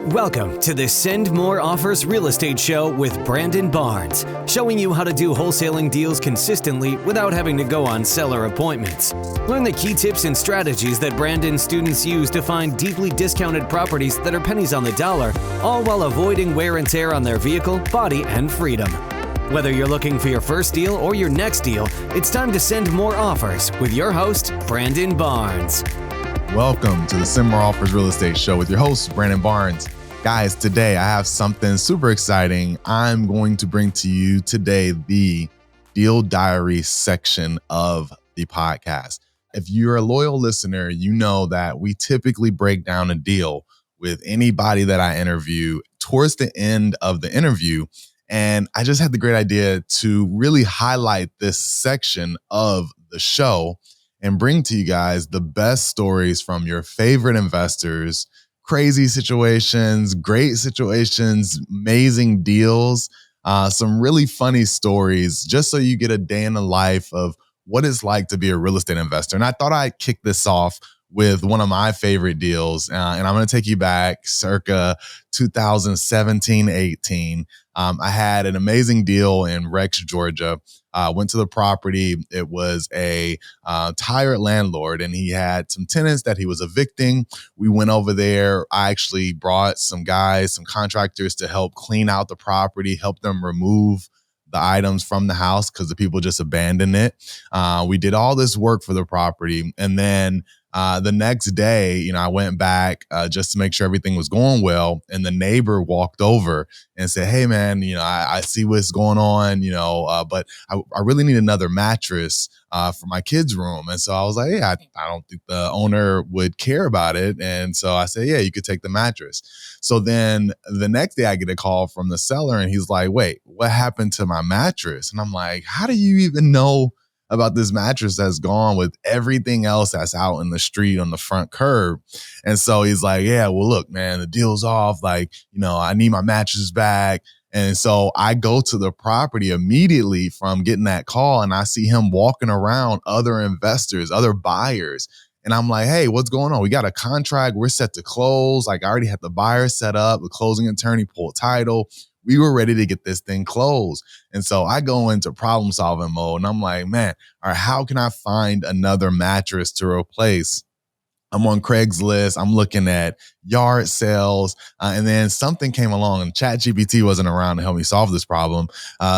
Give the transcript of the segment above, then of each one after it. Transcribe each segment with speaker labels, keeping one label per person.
Speaker 1: Welcome to the Send More Offers Real Estate Show with Brandon Barnes, showing you how to do wholesaling deals consistently without having to go on seller appointments. Learn the key tips and strategies that Brandon's students use to find deeply discounted properties that are pennies on the dollar, all while avoiding wear and tear on their vehicle, body, and freedom. Whether you're looking for your first deal or your next deal, it's time to send more offers with your host, Brandon Barnes.
Speaker 2: Welcome to the Send More Offers Real Estate Show with your host, Brandon Barnes. Guys, today I have something super exciting. I'm going to bring to you today the Deal Diaries section of the podcast. If you're a loyal listener, you know that we typically break down a deal with anybody that I interview towards the end of the interview. And I just had the great idea to really highlight this section of the show and bring to you guys the best stories from your favorite investors, crazy situations, great situations, amazing deals, some really funny stories, just so you get a day in the life of what it's like to be a real estate investor. And I thought I'd kick this off with one of my favorite deals. And I'm going to take you back circa 2017-18. I had an amazing deal in Rex, Georgia. Went to the property. It was a tyrant landlord, and he had some tenants that he was evicting. We went over there. I actually brought some guys, some contractors to help clean out the property, help them remove the items from the house because the people just abandoned it. We did all this work for the property. And then the next day, I went back just to make sure everything was going well. And the neighbor walked over and said, "Hey, man, I see what's going on, but I really need another mattress for my kids' room." And so I was like, "Yeah, I don't think the owner would care about it." And so I said, "Yeah, you could take the mattress." So then the next day I get a call from the seller, and he's like, "Wait, what happened to my mattress?" And I'm like, "How do you even know about this mattress that's gone with everything else that's out in the street on the front curb?" And so he's like, "Yeah, well, look, man, the deal's off. I need my mattress back." And so I go to the property immediately from getting that call, and I see him walking around other investors, other buyers. And I'm like, "Hey, what's going on? We got a contract. We're set to close. I already had the buyer set up, the closing attorney pulled title. We were ready to get this thing closed." And so I go into problem solving mode, and I'm like, "Man, all right, how can I find another mattress to replace?" I'm on Craigslist. I'm looking at yard sales. And then something came along, and ChatGPT wasn't around to help me solve this problem.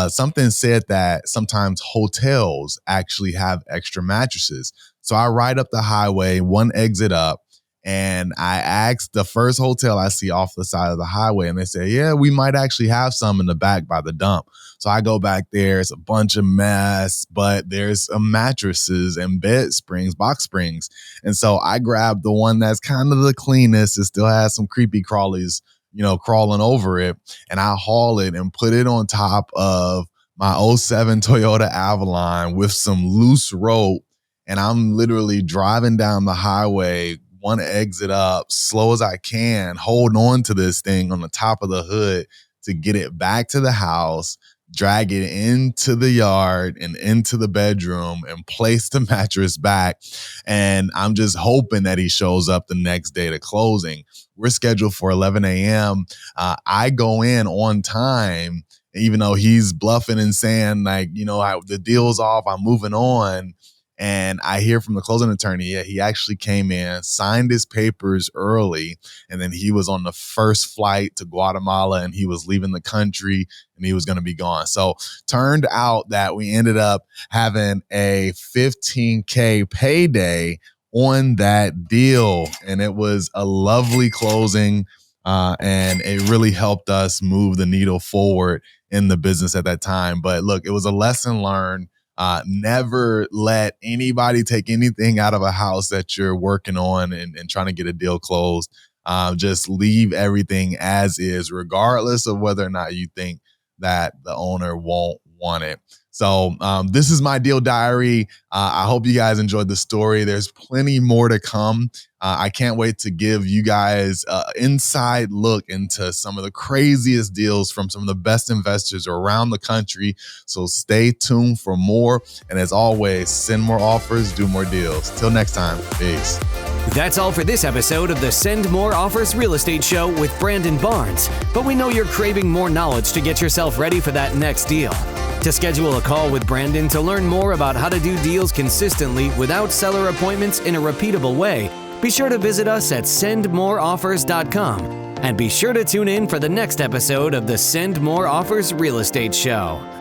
Speaker 2: Something said that sometimes hotels actually have extra mattresses. So I ride up the highway, one exit up, and I asked the first hotel I see off the side of the highway, and they say, "Yeah, we might actually have some in the back by the dump." So I go back there. It's a bunch of mess, but there's mattresses and bed springs, box springs. And so I grabbed the one that's kind of the cleanest. It still has some creepy crawlies, crawling over it. And I haul it and put it on top of my '07 Toyota Avalon with some loose rope. And I'm literally driving down the highway, one exit up, slow as I can, holding on to this thing on the top of the hood to get it back to the house, drag it into the yard and into the bedroom, and place the mattress back. And I'm just hoping that he shows up the next day to closing. We're scheduled for 11 a.m. I go in on time, even though he's bluffing and saying the deal's off, I'm moving on. And I hear from the closing attorney, yeah, he actually came in, signed his papers early, and then he was on the first flight to Guatemala, and he was leaving the country, and he was going to be gone. So turned out that we ended up having a $15K payday on that deal, and it was a lovely closing, and it really helped us move the needle forward in the business at that time. But look, it was a lesson learned. Never let anybody take anything out of a house that you're working on and trying to get a deal closed. Just leave everything as is, regardless of whether or not you think that the owner won't want it. So this is my deal diary. I hope you guys enjoyed the story. There's plenty more to come. I can't wait to give you guys an inside look into some of the craziest deals from some of the best investors around the country. So stay tuned for more. And as always, send more offers, do more deals. Till next time, peace.
Speaker 1: That's all for this episode of the Send More Offers Real Estate Show with Brandon Barnes. But we know you're craving more knowledge to get yourself ready for that next deal. To schedule a call with Brandon to learn more about how to do deals consistently without seller appointments in a repeatable way, be sure to visit us at sendmoreoffers.com. And be sure to tune in for the next episode of the Send More Offers Real Estate Show.